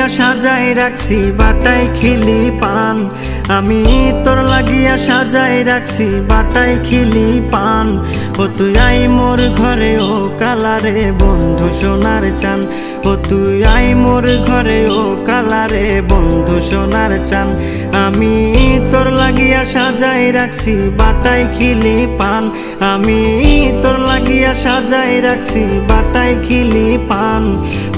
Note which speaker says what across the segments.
Speaker 1: লাগিয়া সাজাই রাখছি বাটাই খিলি পান, আমি তোর লাগিয়া সাজাই রাখছি বাটাই খিলি পান। ও তুই আই মোর ঘরে ও কালারে বন্ধু সোনার চান, ও তুই আই মোর ঘরে ও কালারে বন্ধু সোনার চান। আমি তোর লাগিয়া সাজাই রাখছি বাটাই খিলি পান, আমি তোর লাগিয়া সাজাই রাখছি বাটাই খিলি পান।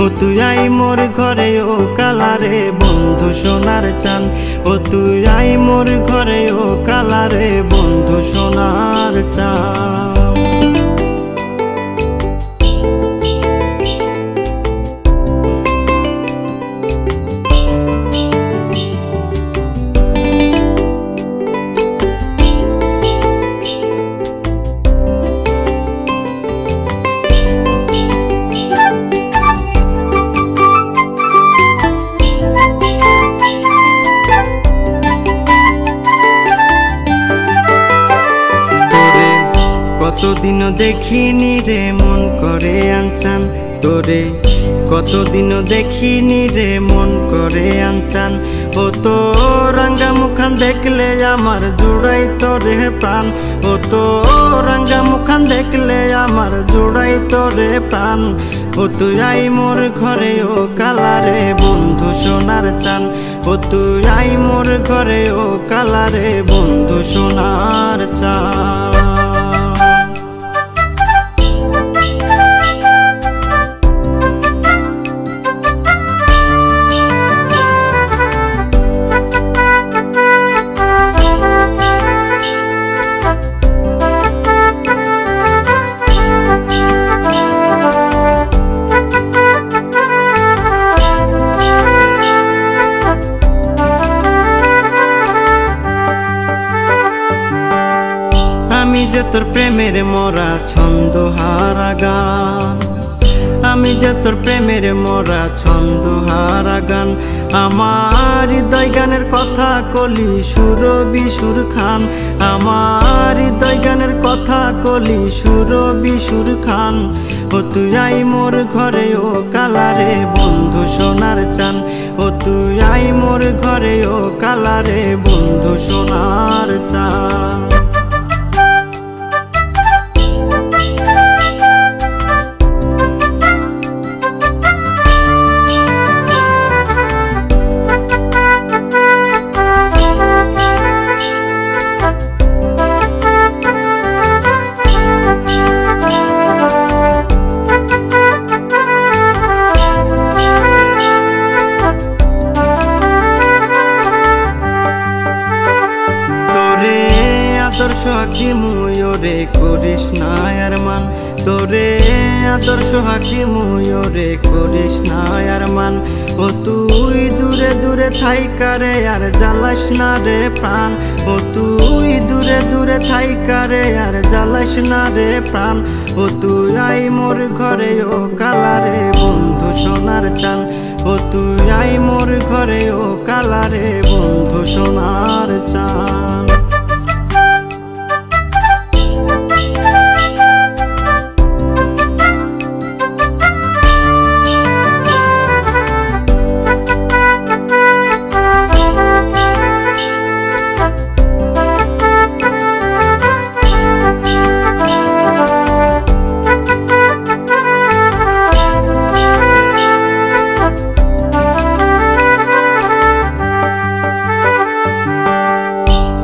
Speaker 1: ও তুই আই মোর ঘরে ও কালারে বন্ধু সোনার চান, ও তুই আই মোর ঘরে ও কালারে বন্ধু সোনার চান। কতদিন দেখিনি রে মন করে আনচান, তোরে কতদিন দেখিনি রে মন করে আনচান। ও তো রাঙ্গা মুখান দেখলে আমার জোড়াই তোরে প্রাণ, ও তো রাঙ্গা মুখান দেখলে আমার জোড়াই তোরে প্রাণ। ও তুই আই মোর ঘরে ও কালারে বন্ধু সোনার চান, ও তুই আই মোর ঘরে ও কালারে বন্ধু সোনার চান। আমি যে তোর প্রেমের মরা ছন্দ হারা গান, আমি যে তোর প্রেমের মরা ছন্দ হারা গান। আমার হৃদয় গানের কথা কলি সুর বিশুর খান, আমার হৃদয় গানের কথা কলি সুর বিশুর খান। ও তুই আই মোর ঘরে ও কালারে বন্ধু সোনার চান, ও তুই আই মোর ঘরে ও কালারে বন্ধু সোনার চান। আদর্শ হাকি মুয়রে করিস না আর মান, তোরে আদর্শ হাকি মুয়রে করিস না আর মান। ও তুই দূরে দূরে থাইকারে আর জ্বালাস না রে প্রাণ, ও তুই দূরে দূরে থাইকারে আর জ্বালাস না রে প্রাণ। ও তুই আই মোর ঘরে ও কালারে বন্ধু সোনার চান, ও তুই আই মোর ঘরে ও কালারে বন্ধু সোনার চান।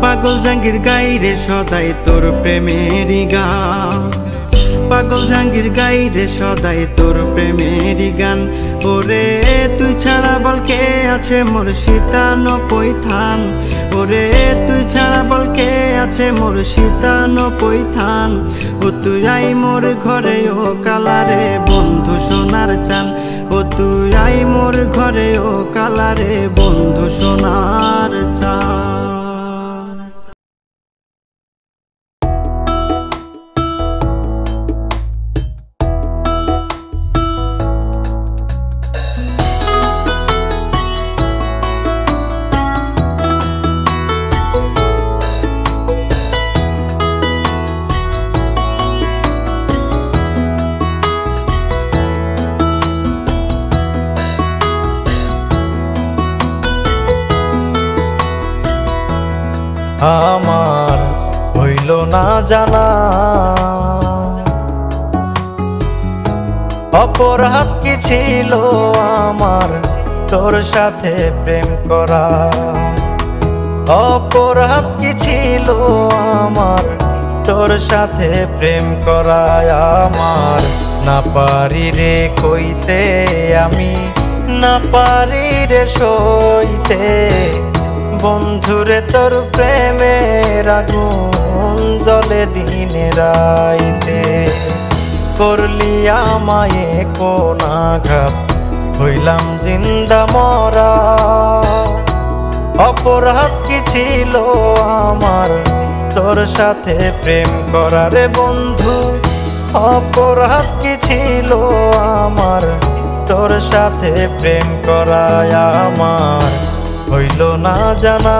Speaker 1: পাগল জাহাঙ্গীর গাইরে সদাই তোর প্রেমেরই গান, পাগল জাহাঙ্গীর গাইরে সদাই তোর প্রেমেরই গান। ওরে তুই ছাড়া বল কে আছে মোর সীতান পৈথান, ওরে তুই ছাড়া বল কে আছে মোর সীতান পৈথান। ও তুই আই মোর ঘরে ও কালারে বন্ধু সোনার চান, ও তুই আই মোর ঘরে ও কালারে বন্ধু সোনার চান। আমার হইল না জানা। অপরাধ কি ছিল আমার তোর সাথে প্রেম করা? অপরাধ কি ছিল আমার তোর সাথে প্রেম করা? আমার না পারি রে কইতে, আমি না পারি রে সইতে, বন্ধুরে তোর প্রেমের আগুন জ্বলে দিনে রাইতে। করলি আমায় কোন আঘাত, হইলাম জিন্দা মরা। অপরাধ কি ছিল আমার তোর সাথে প্রেম করা রে বন্ধু? অপরাধ কি ছিল আমার তোর সাথে প্রেম করা? আমার হইল না জানা।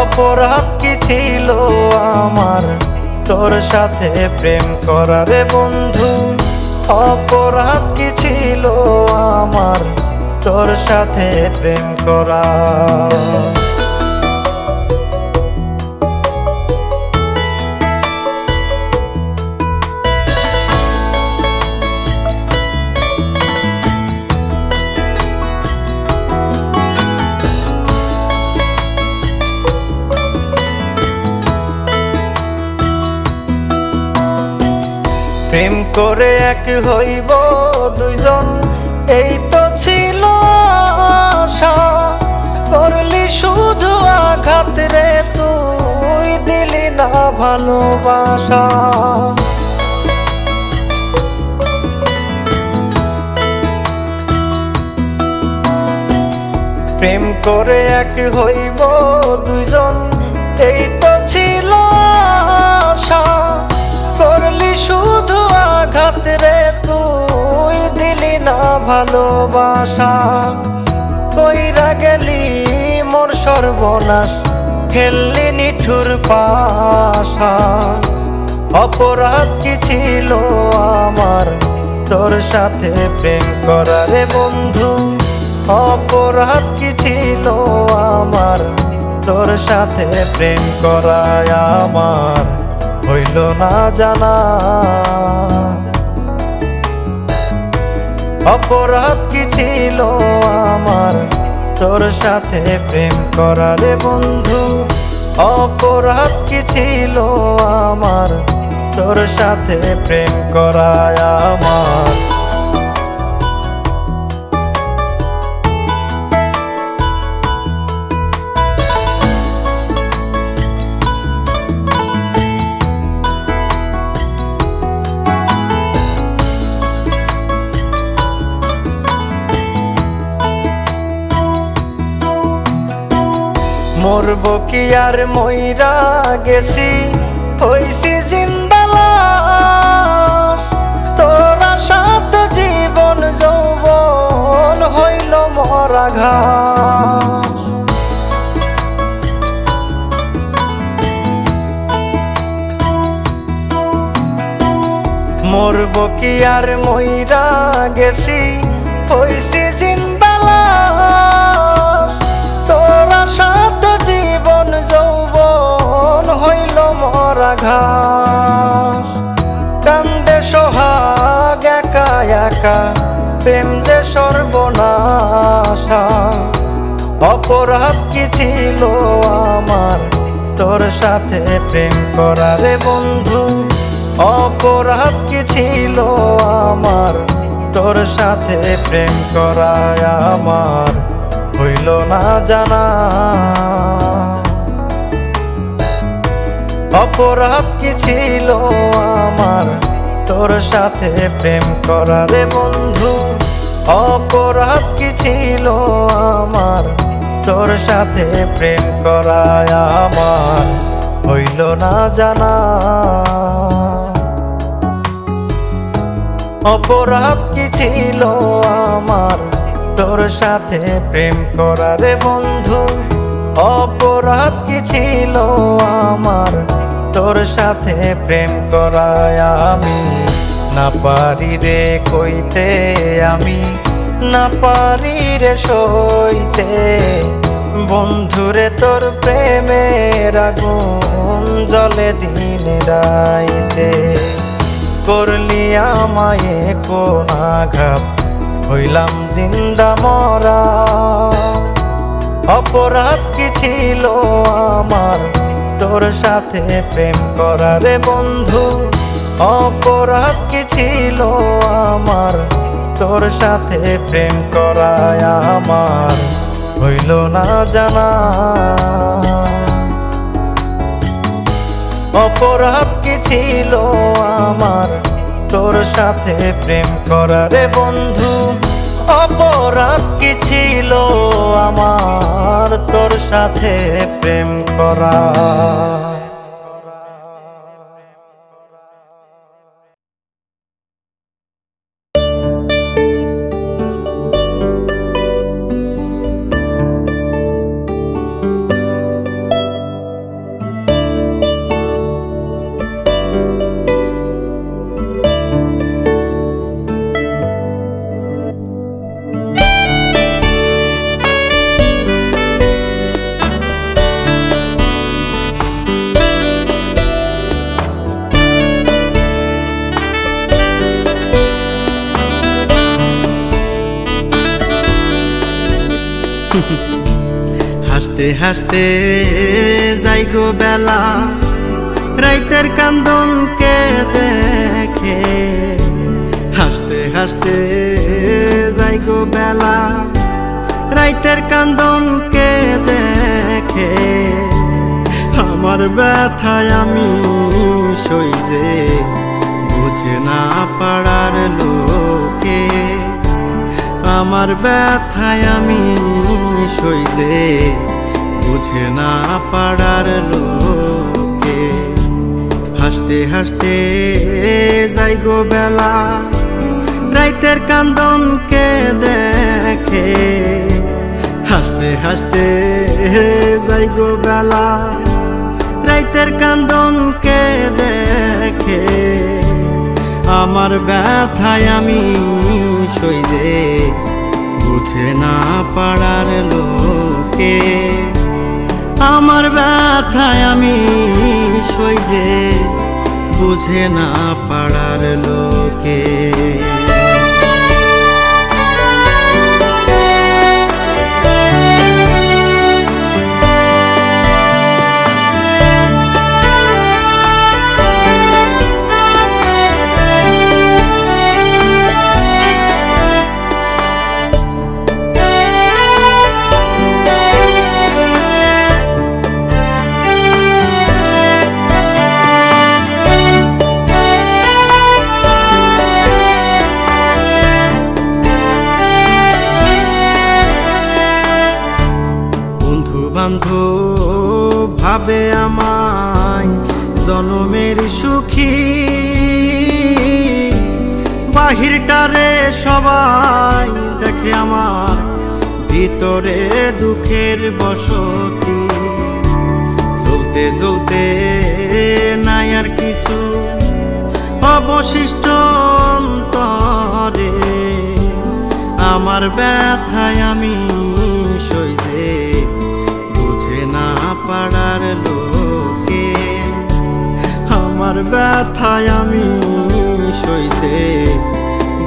Speaker 1: অপরাধ কি ছিল আমার তোর সাথে প্রেম করা রে বন্ধু? অপরাধ কি ছিল আমার তোর সাথে প্রেম করা? প্রেম করে এক হইব দুইজন, এই তো ছিল আশা। করলি শুধু আঘাত রে, তুই দিলি না ভালোবাসা। প্রেম করে এক হইব দুইজন, এই তো ছিল আশা। করলি শুধু আঘাত রে, তুই দিলি না ভালোবাসা। কইরা গেলি মোর সর্বনাশ, খেললি নিঠুর পাশা। অপরাধ কি ছিল আমার তোর সাথে প্রেম করা রে বন্ধু? অপরাধ কি ছিল আমার তোর সাথে প্রেম করা? আমার হইল না জানা। অপরাধ কি ছিল আমার তোর সাথে প্রেম করা রে বন্ধু? অপরাধ কি ছিল আমার তোর সাথে প্রেম করা? আমার মরব কি আর মইরা গেছি, হইছি জিন্দা লাশ। তোরা সাথে জীবন যৌবন হইল মরা ঘাস। মরব কি আর মইরা গেছি, হইছি জিন্দা লাশ। তোরা সাথে জীবন যৌবন হইল মরা ঘাস। কান্দে সোহাগ একা একা, প্রেম যে সর্বনাশা। অপরাধ কি ছিল আমার তোর সাথে প্রেম করা রে বন্ধু? অপরাধ কি ছিল আমার তোর সাথে প্রেম করা? আমার হইল না জানা। অপরাধ কি ছিল আমার তোর সাথে প্রেম করা রে বন্ধু? অপরাধ কি ছিল আমার তোর সাথে প্রেম করা? আমার হইল না জানা। অপরাধ কি ছিল আমার তোর সাথে প্রেম করা রে বন্ধু? অপরাধ কি ছিল আমার তোর সাথে প্রেম করা? আমি না পারি রে কইতে, আমি না পারি রে সইতে বন্ধুরে তোর প্রেমের আগুন জ্বলে দিন রাইতে করলি আমায় কোন আঘাত হইলাম জিন্দা মরা অপরাধ কি ছিল আমার তোর সাথে প্রেম করা রে বন্ধু অপরাধ কি ছিল আমার তোর সাথে প্রেম করা আমার হইল না জানা অপরাধ কি ছিল আমার তোর সাথে প্রেম করা রে বন্ধু অপরাধ কি ছিল আমার তোর সাথে প্রেম করা হাসতে হাসতে যাই গো বেলা রাইতের কান্দনকে দেখে হাসতে হাসতে যাই গো বেলা রাইতের কান্দনকে দেখে আমার ব্যথায় আমি সইজে বুঝে না পাড়ার লোকে আমার ব্যথায় আমি সইজে বুঝে না পাড়ার লোকে হাসতে হাসতে যাই গো বেলা রাইতের কান্দনকে দেখে হাসতে হাসতে যাই গো বেলা রাইতের কান্দনকে দেখে আমার ব্যথায় আমি সইজে বুঝে না পাড়ার লোকে আমার ব্যথায় আমি সইজে বুঝে না পাড়ার লোকে বান্ধব ভাবে আমায় জনমের সুখী বাহিরটারে সবাই দেখে আমার ভিতরে দুঃখের বসতি চলতে চলতে নাই আর কিছু অবশিষ্ট অন্তরে আমার ব্যথায় আমি সইজে বুঝে না পাড়ার লোকে আমার ব্যথায় আমি সইজে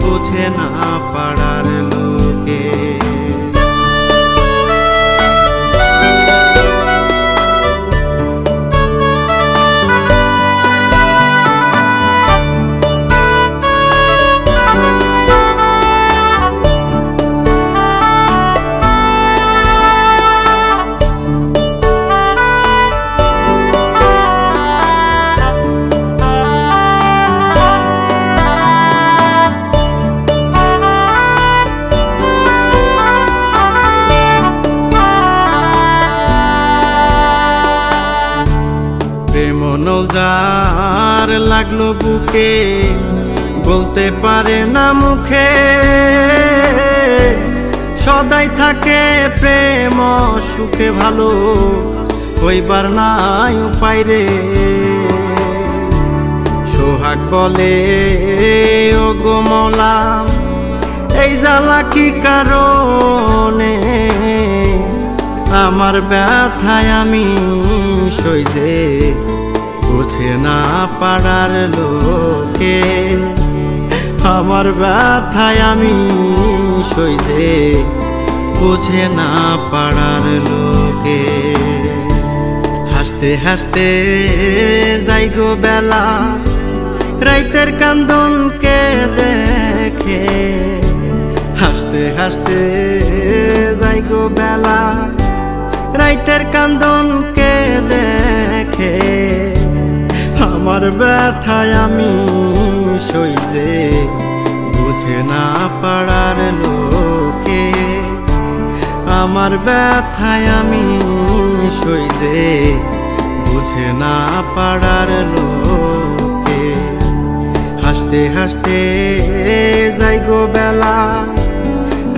Speaker 1: বুঝে না পাড়ার লোকে যার লাগলো বুকে বলতে পারে না মুখে সদাই থাকে প্রেম সুখে ভালো হইবার নাই উপায় রে সোহাগ বলে ও গো মওলা এই জ্বালা কি কারণে আমার ব্যথায় আমি সইজে বুঝে না পাড়ার লোকে আমার ব্যথায় আমি সইজে বুঝে না পাড়ার লোকে হাসতে হাসতে যাই গো বেলা রাইতের কান্দনকে দেখে হাসতে হাসতে যাই গো বেলা রাইতের কান্দনকে দেখে আমার ব্যথায় আমি সইজে বুঝে না পাড়ার লোকে আমার ব্যথায় আমি সইজে বুঝে না পাড়ার লোকে হাসতে হাসতে যাই গো বেলা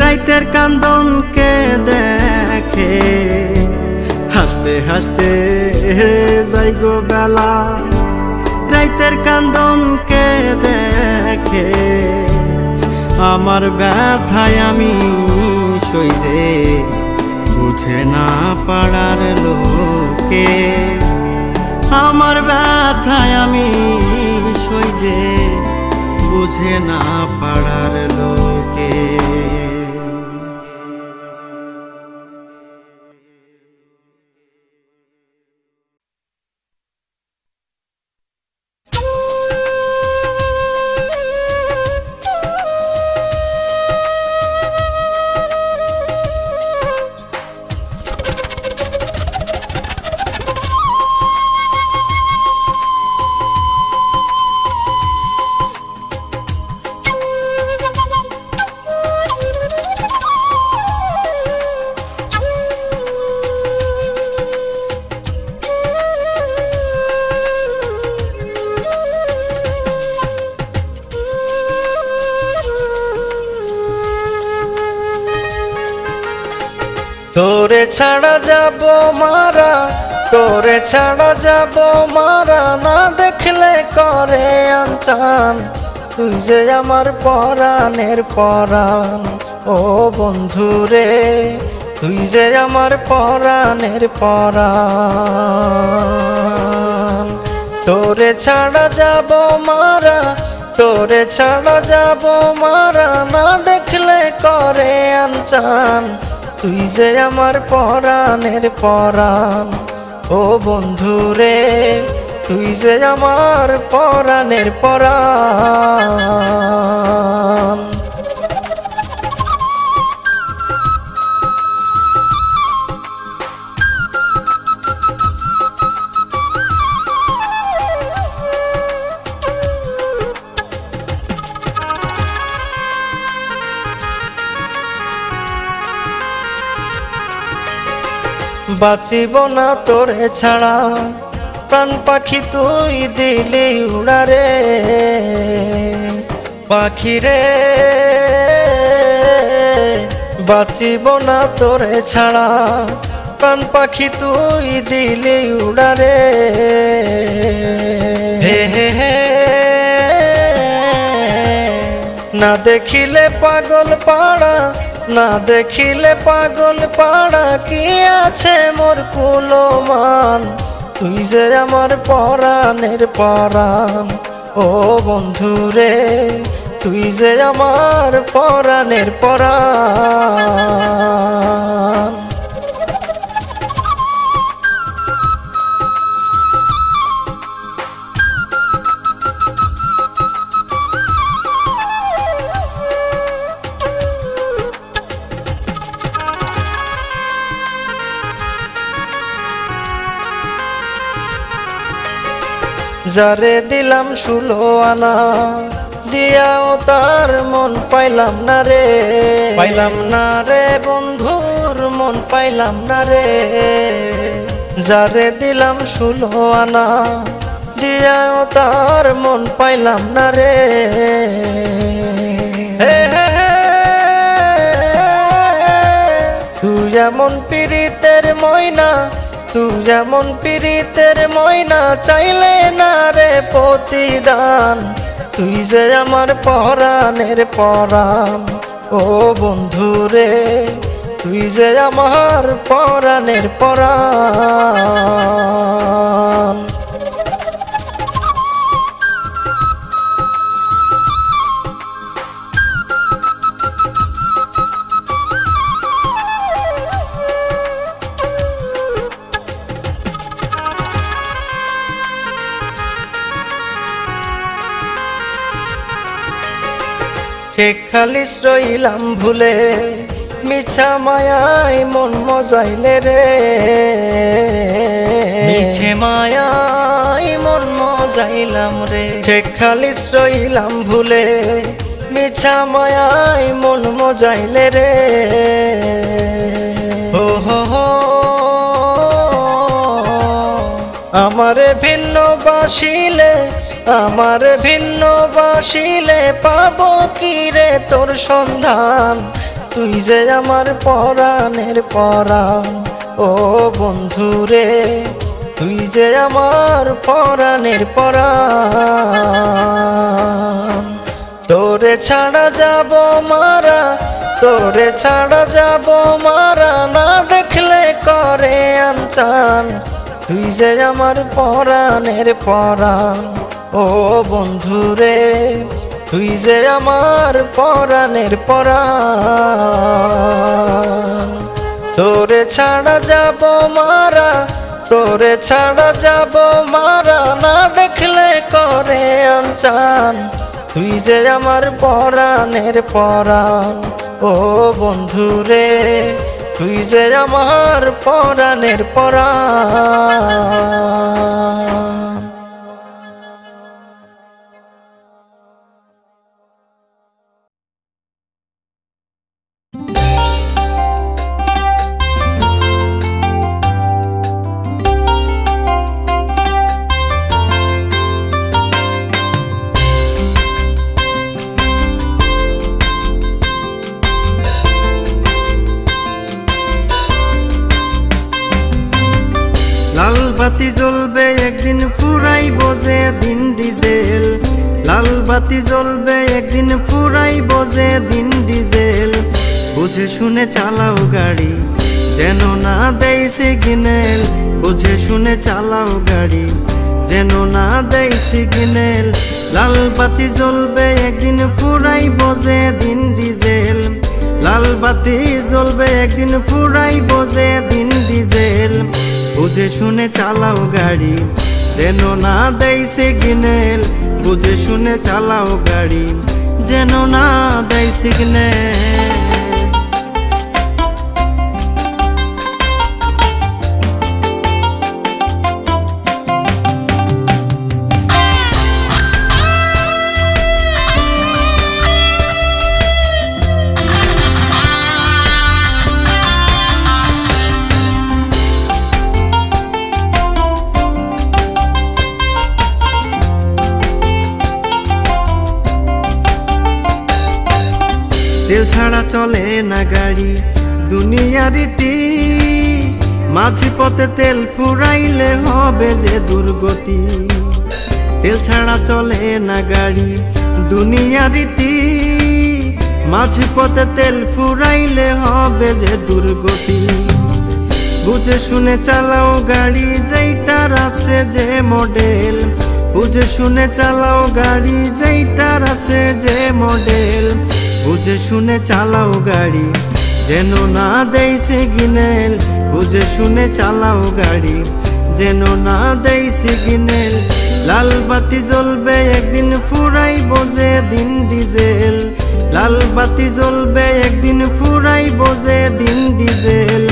Speaker 1: রাইতের কান্দনকে দেখে হাসতে হাসতে যাই গো বেলা রাইতের কান্দনকে দেখে আমার ব্যথায় আমি সইজে বুঝে না পাড়ার লোকে আমার ব্যথায় আমি সইজে বুঝে না পাড়ার লোকে তোরে ছাড়া যাব মারা তোরে ছাড়া যাব মারা না দেখলে করে আনচান তুই যে আমার পরাণের পরাণ ও বন্ধু রে তুই যে আমার পরাণের পরাণ তোরে ছাড়া যাব মারা তোরে ছাড়া যাব মারা না দেখলে করে আনচান তুই যে আমার পরাণের পরাণ ও বন্ধু রে তুই যে আমার পরাণের পরাণ বাঁচিব না তোরে ছাড়া প্রাণ পাখি তুই দিলি উড়ারে পাখি রে বাঁচিব না তোরে ছাড়া প্রাণ পাখি তুই দিলি উড়ারে হে হে হে না দেখিলে পাগল পাড়া না দেখিলে পাগল পাড়া কি আছে মোর কুলমান তুই যে আমার পরাণের পরাণ ও বন্ধু রে তুই যে আমার পরাণের পরাণ যারে দিলাম 16 আনা দিয়াও তার মন পাইলাম না রে বন্ধুর মন পাইলাম না রে যারে দিলাম 16 আনা দিয়াও তার মন পাইলাম না রে তুই যেমন পীড়িতের ময়না তুই যেমন পীড়িতের ময়না চাইলে না রে প্রতিদান তুই যে আমার পরাণের পরাণ
Speaker 2: ও বন্ধু রে তুই যে আমার পরাণের পরাণ। ঠিক খালিস রইলাম ভুলে মিছা মায়ায় মন মজাইলে রে, মিছে মায়ায় মন মজাইলাম রে। ঠিক খালিস রইলাম ভুলে মিছা মায়ায় মন মজাইলে রে। ও হো হো আমারে ভিন্ন বাসিলে, আমারে ভিন্ন বাসিলে পাবো কি রে তোর সন্ধান, তুই যে আমার পরাণের পরাণ। ও বন্ধু রে তুই যে আমার পরাণের পরাণ। তোরে ছাড়া যাব মারা, তোরে ছাড়া যাব মারা, না দেখলে করে আনচান, তুই যে আমার পরাণের পরাণ। ও বন্ধু রে তুই যে আমার পরাণের পরাণ। তোরে ছাড়া যাব মারা, তোরে ছাড়া যাব মারা, না দেখলে করে আনচান, তুই যে আমার পরাণের পরাণ। ও বন্ধু রে তুই যে আমার পরাণের পরাণ।
Speaker 1: লাল বাতি জ্বলবে একদিন ফুরাইব যে দিন ডিজেল, লাল বাতি জ্বলবে একদিন ফুরাইব যে দিন ডিজেল। বুঝে শুনে চালাও গাড়ি যেন না দেয় সিগন্যাল, বুঝে শুনে চালাও গাড়ি যেন না দেয় সিগন্যাল। লাল বাতি জ্বলবে একদিন ফুরাইব যে দিন ডিজেল, লাল বাতি জ্বলবে একদিন ফুরাইব যে দিন ডিজেল। বুঝে শুনে চালাও গাড়ি যেন না দেয় সিগন্যাল, বুঝে শুনে চালাও গাড়ি যেন না দেয় সিগন্যাল। তেল ছাড়া চলে না গাড়ি দুনিয়া রীতি, মাঝি পথে তেল ফুরাইলে হবে যে দুর্গতি। তেল ছাড়া চলে না গাড়ি দুনিয়া রীতি, মাঝি পথে তেল ফুরাইলে হবে যে দুর্গতি। বুঝে শুনে চালাও গাড়ি যেইটার আছে যে মডেল, বুঝে শুনে চালাও গাড়ি যেইটার আছে যে মডেল। বুঝে শুনে চালাও গাড়ি যেন না দেয় সিগন্যাল, বুঝে শুনে চালাও গাড়ি যেন না দেয় সিগন্যাল। লাল বাতি জ্বলবে একদিন ফুরাইব যে দিন ডিজেল, লাল বাতি জ্বলবে একদিন ফুরাইব যে দিন ডিজেল।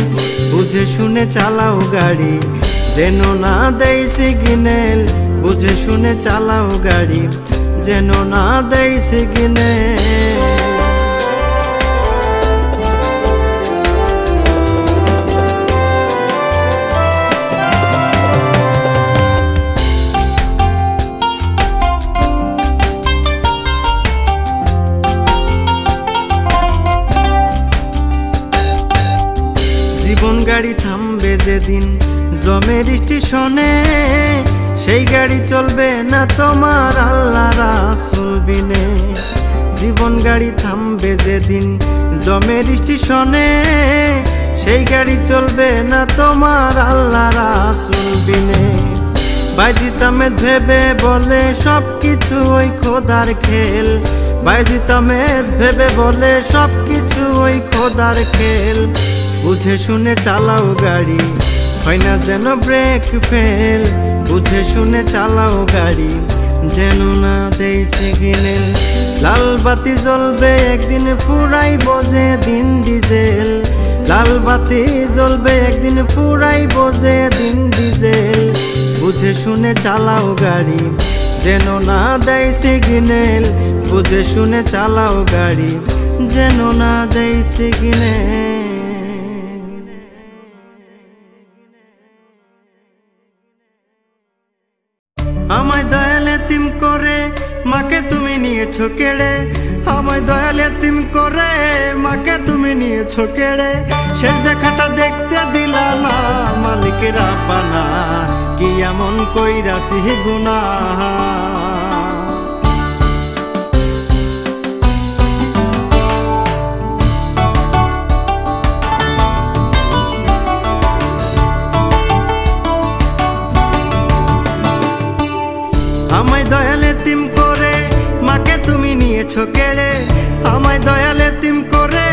Speaker 1: বুঝে শুনে চালাও গাড়ি যেন না দেয় সিগন্যাল, বুঝে শুনে চালাও গাড়ি যেন না দেয় সিগন্যাল। জীবন গাড়ি থামবে যেদিন জমের স্টেশনে, সেই গাড়ি চলবে না তোমার আল্লাহ রাসূল বিনে। জীবন গাড়ি থামবে যেদিন জমের স্টেশনে, সেই গাড়ি চলবে না তোমার আল্লাহ রাসূল বিনে। বাইজিৎ আহমেদ ভেবে বলে সবকিছু ওই খোদার খেল, বাইজিৎ আহমেদ ভেবে বলে সবকিছু ওই খোদার খেল। বুঝে শুনে চালাও গাড়ি, হয় না যেন ব্রেক ফেল, বুঝে শুনে চালাও গাড়ি, যেন না দেই সিগন্যাল। লাল বাতি জ্বলবে একদিন ফুরাইব যেদিন ডিজেল, লাল বাতি জ্বলবে একদিন ফুরাইব যেদিন ডিজেল। বুঝে শুনে চালাও গাড়ি, যেন না দেয় সিগন্যাল, বুঝে শুনে চালাও গাড়ি, যেন না দেয় সিগন্যাল। আমায় দয়াল এতিম করে মাকে তুমি নিয়েছো কেড়ে, আমায় দয়াল এতিম করে মাকে তুমি নিয়েছো কেড়ে। শেষ দেখাটা দেখতে দিলা না মালিক রাব্বানা, কি এমন কইরাছি গুনাহ। আমায় দয়াল এতিম করে মাকে তুমি নিয়েছো কেড়ে, আমায় দয়াল এতিম করে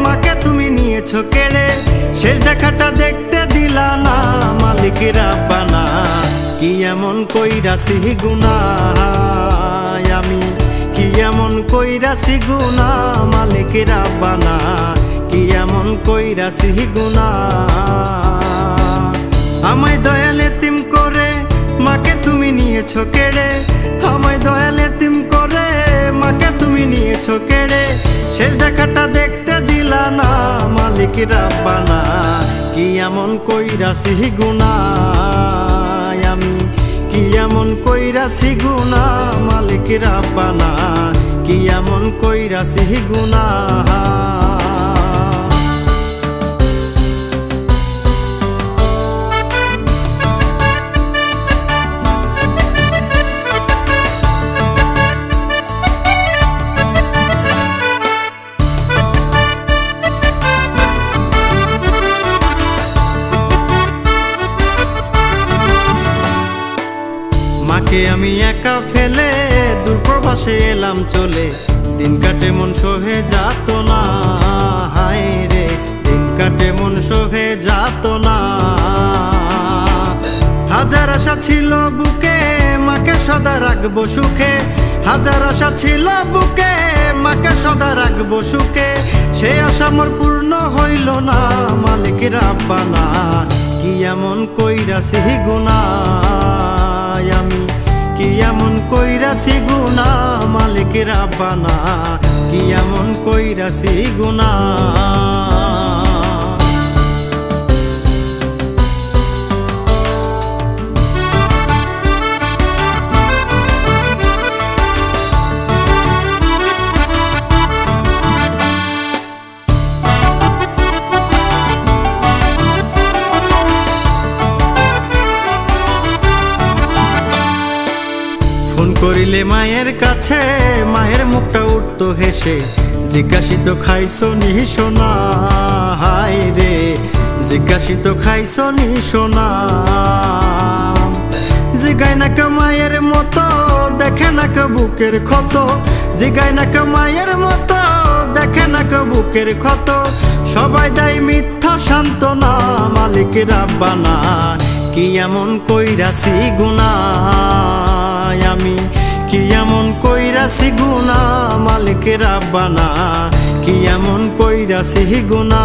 Speaker 1: মাকে তুমি নিয়েছো কেড়ে। শেষ দেখাটা দেখতে দিলা না মালিক রাব্বানা, কি এমন কইরাছি গুনাহ আমি, কি এমন কইরাছি গুনাহ মালিক রাব্বানা, কি এমন কইরাছি গুনাহ। আমায় দয়াল এতিম করে মাকে তুমি নিয়েছো কেড়ে, আমায় দয়াল এতিম করে মাকে তুমি নিয়েছো কেড়ে। শেষ দেখাটা দেখতে দিলা না মালিক রাব্বানা, কি এমন কইরাছি গুনাহ আমি, কি এমন কইরাছি গুনাহ মালিক রাব্বানা, কি এমন কইরাছি গুনাহ। মাকে আমি একা ফেলে দূর প্রবাসে এলাম চলে, দিন কাটে মন সহে যাত না, হায় রে দিন কাটে মন সহে যাত না। হাজার আশা ছিল বুকে মাকে সদা রাখবো সুখে, হাজার আশা ছিল বুকে মাকে সদা রাখবো সুখে। সে আশা মোর পূর্ণ হইল না মালিক রাব্বানা, কি এমন কইরাছি গুনাহ আমি, কি এমন কইরাছি গুনাহ মালিক রাব্বানা, কি এমন কইরাছি গুনাহ। ফোন করিলে মায়ের কাছে মায়ের মুখটা উঠতো হেসে, জিজ্ঞাসিত খাইছো নি সোনা, হায় রে জিজ্ঞাসিত খাইছো নি সোনা। জিগায় না কে মায়ের মতো দেখে না কে বুকের ক্ষত, জিগায় না কে মায়ের মতো দেখে না কে বুকের ক্ষত। সবাই দেয় মিথ্যা সান্ত্বনা মালিক রাব্বানা, কি এমন কইরাছি গুনাহ আমি, কি এমন কইরাছি গুনাহ মালিক রাব্বানা, কি এমন কইরাছি গুনাহ।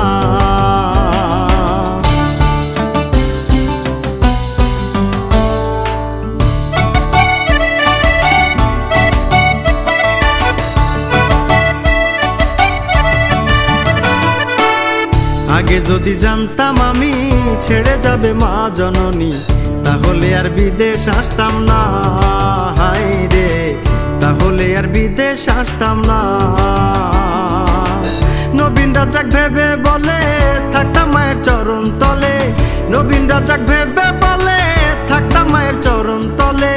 Speaker 1: আগে যদি জানতাম আমি ছেড়ে যাবে মা জননী, তাহলে আর বিদেশ আসতাম না, হায় রে তাহলে আর বিদেশ আসতাম না। নবীন রাজাক ভেবে বলে থাকতাম মায়ের চরণ তলে, নবীন রাজাক ভেবে বলে থাকতাম মায়ের চরণ তলে।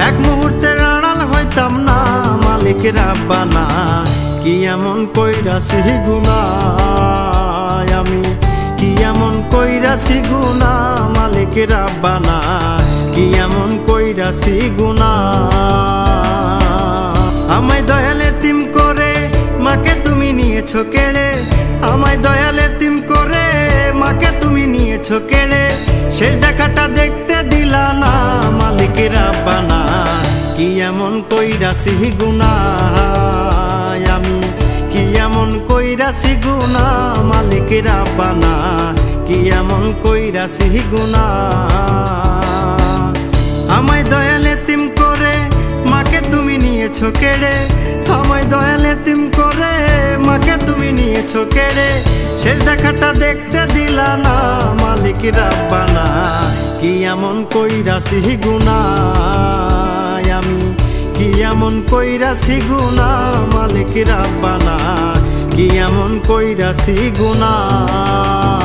Speaker 1: এক মুহূর্তের আড়াল হইতাম না মালিক রাব্বানা, কি এমন কইরাছি গুনাহ আমি, কি এমন কইরাছি গুনাহ মালিক রাব্বানা, কি এমন কইরাছি গুনাহ। আমায় দয়াল এতিম করে মাকে তুমি নিয়েছো কেড়ে, আমায় দয়াল এতিম করে মাকে তুমি নিয়েছো কেড়ে, শেষ দেখাটা দেখতে দিলা না মালিক রাব্বানা, কি এমন কইরাছি গুনাহ আমি, কি এমন কইরাছি গুনাহ মালিক রাব্বানা, কি এমন কইরাছি গুনাহ। আমায় দয়াল এতিম করে মাকে তুমি নিয়েছো কেড়ে, আমায় দয়াল এতিম করে মাকে তুমি নিয়েছো কেড়ে, শেষ দেখাটা দেখতে দিলা না মালিক রাব্বানা, কি এমন কইরাছি গুনাহ আমি, কি এমন কইরাছি গুনাহ মালিক রাব্বানা, কি এমন কইরাছি গুনাহ।